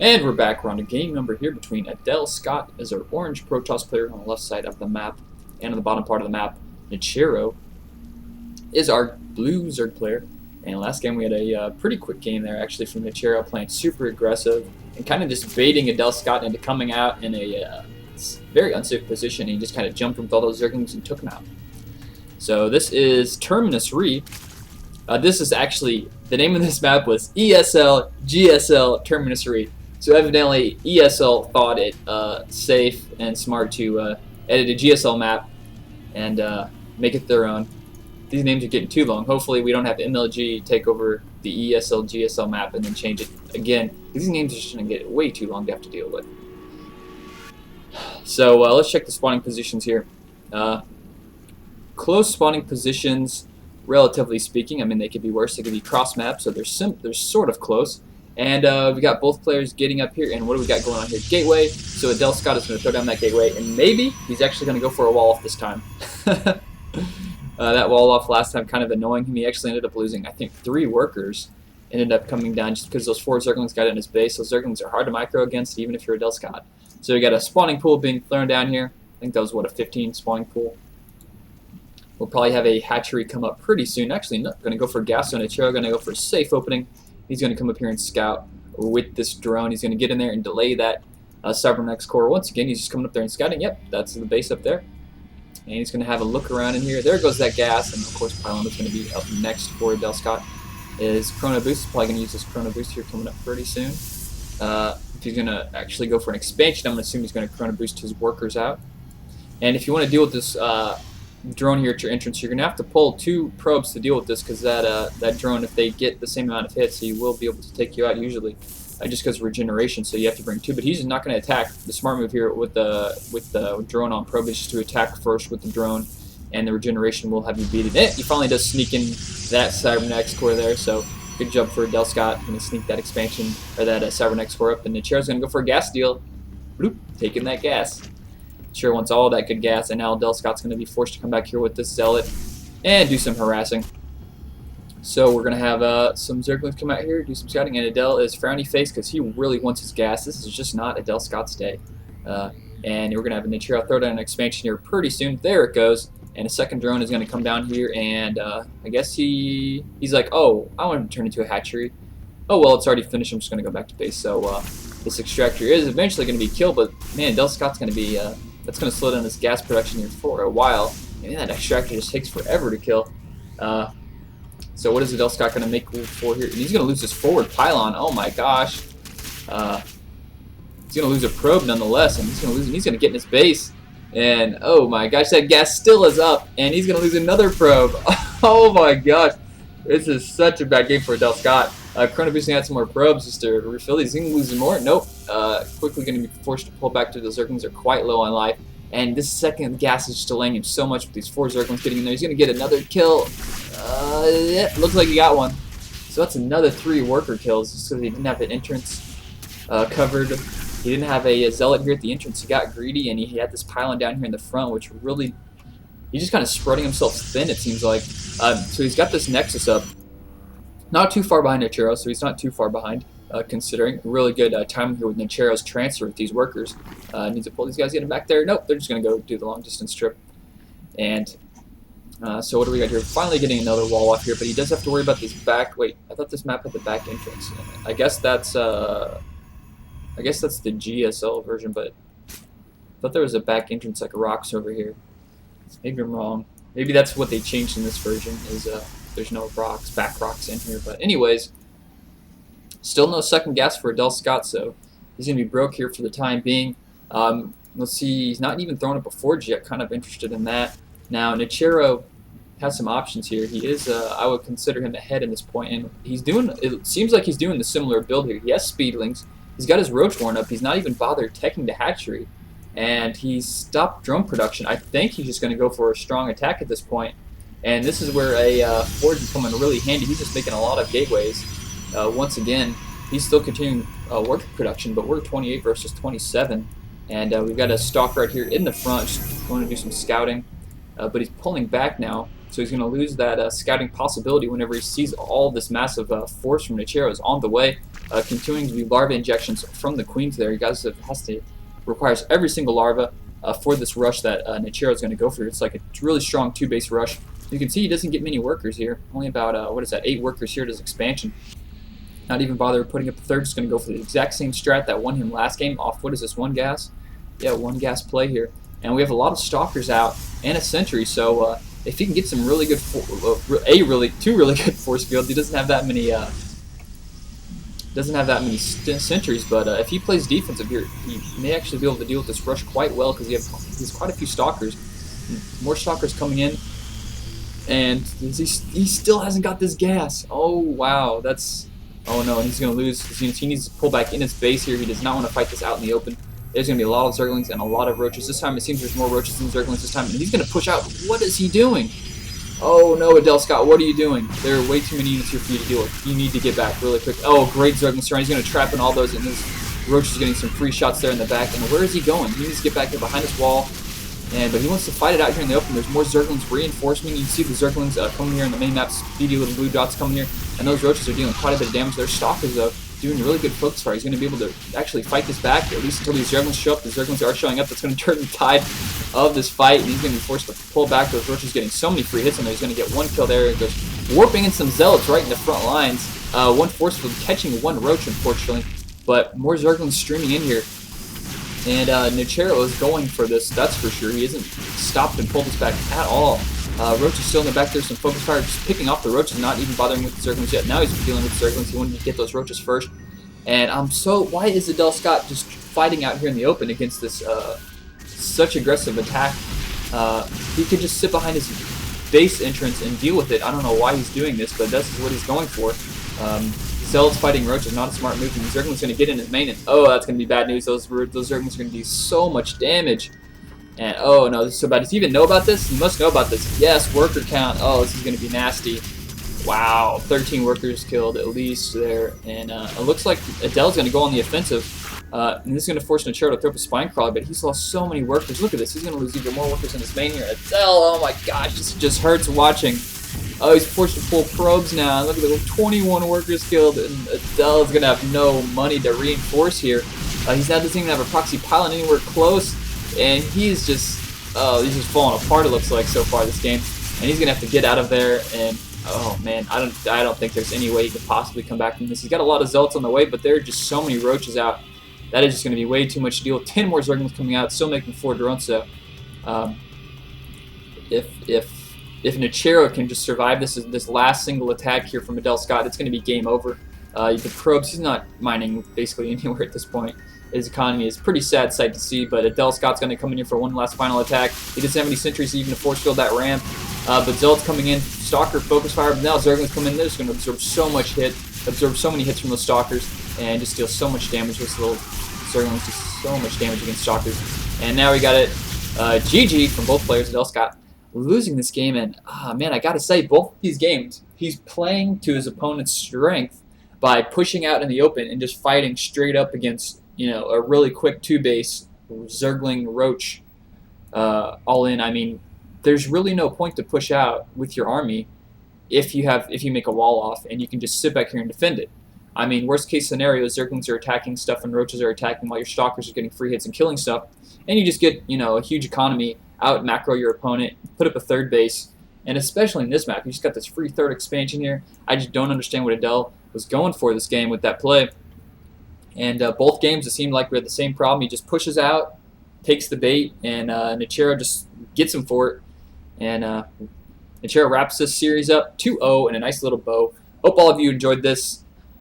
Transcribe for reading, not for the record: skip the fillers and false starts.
And we're back. We're on a game number here between Adel Scott as our orange Protoss player on the left side of the map, and on the bottom part of the map, Nerchio is our blue Zerg player. And last game we had a pretty quick game there actually from Nerchio, playing super aggressive and kind of just baiting Adel Scott into coming out in a very unsafe position. He just kind of jumped with all those Zerglings and took him out. So this is Terminus Re. This is actually, the name of this map was ESL GSL Terminus Re. So evidently ESL thought it safe and smart to edit a GSL map and make it their own. These names are getting too long. Hopefully we don't have MLG take over the ESL GSL map and then change it again. These names are just going to get way too long to have to deal with. So let's check the spawning positions here. Close spawning positions, relatively speaking. I mean, they could be worse. They could be cross maps, so they're sort of close. And we got both players getting up here, and what do we got going on here? Gateway. So Adel Scott is going to throw down that gateway, and maybe he's actually going to go for a wall off this time. That wall off last time kind of annoying him. He actually ended up losing, I think, 3 workers. Ended up coming down just because those 4 Zerglings got in his base. Those Zerglings are hard to micro against, even if you're Adel Scott. So we got a spawning pool being thrown down here. I think that was, what, a 15 spawning pool. We'll probably have a hatchery come up pretty soon. Actually, not going to go for gas zone. It's going to go for a safe opening. He's going to come up here and scout with this drone. He's going to get in there and delay that Cybernex core. Once again, he's just coming up there and scouting. Yep, that's the base up there. And he's going to have a look around in here. There goes that gas. And, of course, Pylon is going to be up next for Adel Scott. His Chrono Boost is probably going to use this Chrono Boost here coming up pretty soon. If he's going to actually go for an expansion, I'm going to assume he's going to Chrono Boost his workers out. And if you want to deal with this drone here at your entrance, you're going to have to pull 2 probes to deal with this, because that drone, if they get the same amount of hits, he will be able to take you out usually, just because of regeneration. So you have to bring 2, but he's not going to attack. The smart move here with the drone on probe is just to attack first with the drone, and the regeneration will have you beat it. He finally does sneak in that Cybernex core there, so good job for Adel Scott. Going to sneak that expansion, or that Cybernex core up, and the chair's going to go for a gas deal. Bloop, taking that gas. Sure wants all that good gas, and now Adel Scott's going to be forced to come back here with this Zealot and do some harassing. So we're going to have some Zerglings come out here, do some scouting, and Adel is frowny face because he really wants his gas. This is just not Adel Scott's day. And we're going to have a Nerchio throw down an expansion here pretty soon. There it goes. And a second drone is going to come down here, and I guess he's like, oh, I want him to turn into a hatchery. Oh, well, it's already finished. I'm just going to go back to base. So this extractor is eventually going to be killed, but man, Adel Scott's going to be... that's going to slow down this gas production here for a while. And that extractor just takes forever to kill. So what is Adel Scott going to make for here? And he's going to lose his forward pylon. Oh my gosh. He's going to lose a probe nonetheless, and he's going to lose. And he's going to get in his base. And oh my gosh, that gas still is up, and he's going to lose another probe. Oh my gosh. This is such a bad game for Adel Scott. Chrono boosting out some more probes just to refill these. He's going to lose more. Nope. Quickly going to be forced to pull back to the Zerglings. Are quite low on life. And this second gas is just delaying him so much with these 4 Zerglings getting in there. He's going to get another kill. Yeah, looks like he got one. So that's another 3 worker kills just because he didn't have an entrance covered. He didn't have a Zealot here at the entrance. He got greedy, and he had this pylon down here in the front, which really... He's just kind of spreading himself thin, it seems like. So he's got this Nexus up. Not too far behind Nerchio, so he's not too far behind, considering. Really good timing here with Nerchio's transfer with these workers. Needs to pull these guys, get him back there. Nope, they're just going to go do the long distance trip. And so what do we got here? Finally getting another wall off here, but he does have to worry about this back. Wait, I thought this map had the back entrance. I guess that's the GSL version, but I thought there was a back entrance like rocks over here. Maybe I'm wrong. Maybe that's what they changed in this version, is there's no rocks, back rocks in here. But anyways, still no second gas for Adel Scott, so he's going to be broke here for the time being. Let's see, he's not even thrown up a forge yet. Kind of interested in that. Now, Nerchio has some options here. He is, I would consider him ahead in this point, and he's doing, it seems like he's doing the similar build here. He has speedlings. He's got his roach warren up. He's not even bothered teching the hatchery. And he's stopped drone production. I think he's just going to go for a strong attack at this point. And this is where a forge is coming really handy. He's just making a lot of gateways. Once again, he's still continuing work production, but we're 28 versus 27. And we've got a stalk right here in the front, just going to do some scouting. But he's pulling back now, so he's going to lose that scouting possibility whenever he sees all this massive force from Nerchio is on the way. continuing to be larva injections from the queens there. You guys requires every single larva for this rush that Nerchio is going to go for. It's like a really strong 2-base rush. You can see he doesn't get many workers here. Only about, 8 workers here to his expansion. Not even bother putting up the third. Just going to go for the exact same strat that won him last game off, what is this, 1 gas? Yeah, 1 gas play here. And we have a lot of stalkers out and a sentry, so if he can get some really good, two really good force fields, he doesn't have that many sentries, but if he plays defensive here, he may actually be able to deal with this rush quite well because he has quite a few stalkers. More stalkers coming in, and he still hasn't got this gas. Oh wow, oh no, and he's going to lose his units. He needs to pull back in his base here. He does not want to fight this out in the open. There's going to be a lot of Zerglings and a lot of Roaches. This time it seems there's more Roaches than Zerglings this time, and he's going to push out. What is he doing? Oh no, Adel Scott, what are you doing? There are way too many units here for you to deal with. You need to get back really quick. Oh, great Zergling Surround. He's going to trap in all those, and this Roach is getting some free shots there in the back. And where is he going? He needs to get back here behind his wall. But he wants to fight it out here in the open. There's more Zerglings reinforcement. You can see the Zerglings coming here in the main map. Speedy little blue dots coming here. And those Roaches are dealing quite a bit of damage. Their Stalkers, though, doing really good focus fire. He's going to be able to actually fight this back, at least until these Zerglings show up. The Zerglings are showing up. That's going to turn the tide of this fight, and he's going to be forced to pull back. Those Roaches getting so many free hits on there. He's going to get 1 kill there. It goes warping in some Zealots right in the front lines. 1 force field catching 1 Roach, unfortunately. But more Zerglings streaming in here. And Nerchio is going for this, that's for sure. He hasn't stopped and pulled this back at all. Roach is still in the back there, some focus fire, just picking off the Roaches, not even bothering with the Zerglings yet. Now he's dealing with the Zerglings. He wanted to get those Roaches first. And why is Adel Scott just fighting out here in the open against this such aggressive attack? He could just sit behind his base entrance and deal with it. I don't know why he's doing this, but this is what he's going for. Zealots fighting Roach is not a smart move, and Zergling's going to get in his main, and oh, that's going to be bad news. Those Zerglings are going to do so much damage. And oh no, this is so bad. Does he even know about this? He must know about this. Yes, worker count. Oh, this is going to be nasty. Wow, 13 workers killed at least there. And it looks like Adel's going to go on the offensive. And this is going to force Nerchio to throw up a spine crawler, but he's lost so many workers. Look at this. He's going to lose even more workers in his main here. Adel, oh my gosh, this just hurts watching. Oh, he's forced to pull probes now. Look at the 21 workers killed, and Adel is going to have no money to reinforce here. He doesn't even have a proxy pylon anywhere close, and he's just falling apart, it looks like, so far this game. And he's going to have to get out of there, and oh man, I don't think there's any way he could possibly come back from this. He's got a lot of Zealots on the way, but there are just so many Roaches out. That is just going to be way too much to deal with. 10 more Zerglings coming out, still making 4 drones, so if Nerchio can just survive this last single attack here from Adel Scott, it's going to be game over. The probes, he's not mining basically anywhere at this point. His economy is a pretty sad sight to see, but Adel Scott's going to come in here for one last final attack. He doesn't have any sentries even to force field that ramp. But Zealot's coming in, Stalker, focus fire, but now Zerglings come in, they're just going to absorb so many hits from those Stalkers, and just deal so much damage. This little Zerglings do so much damage against Stalkers. And now we got it, GG from both players. Adel Scott losing this game, and man, I gotta say, both these games, he's playing to his opponent's strength by pushing out in the open and just fighting straight up against, a really quick 2-base Zergling Roach all in. I mean, there's really no point to push out with your army if you make a wall off and you can just sit back here and defend it. I mean, worst case scenario, Zerglings are attacking stuff and Roaches are attacking while your Stalkers are getting free hits and killing stuff, and you just get, a huge economy, out macro your opponent, put up a 3rd base, and especially in this map, you just got this free 3rd expansion here. I just don't understand what Adel was going for this game with that play. And both games, it seemed like we had the same problem. He just pushes out, takes the bait, and Nerchio just gets him for it. And Nerchio wraps this series up 2-0 in a nice little bow. Hope all of you enjoyed this.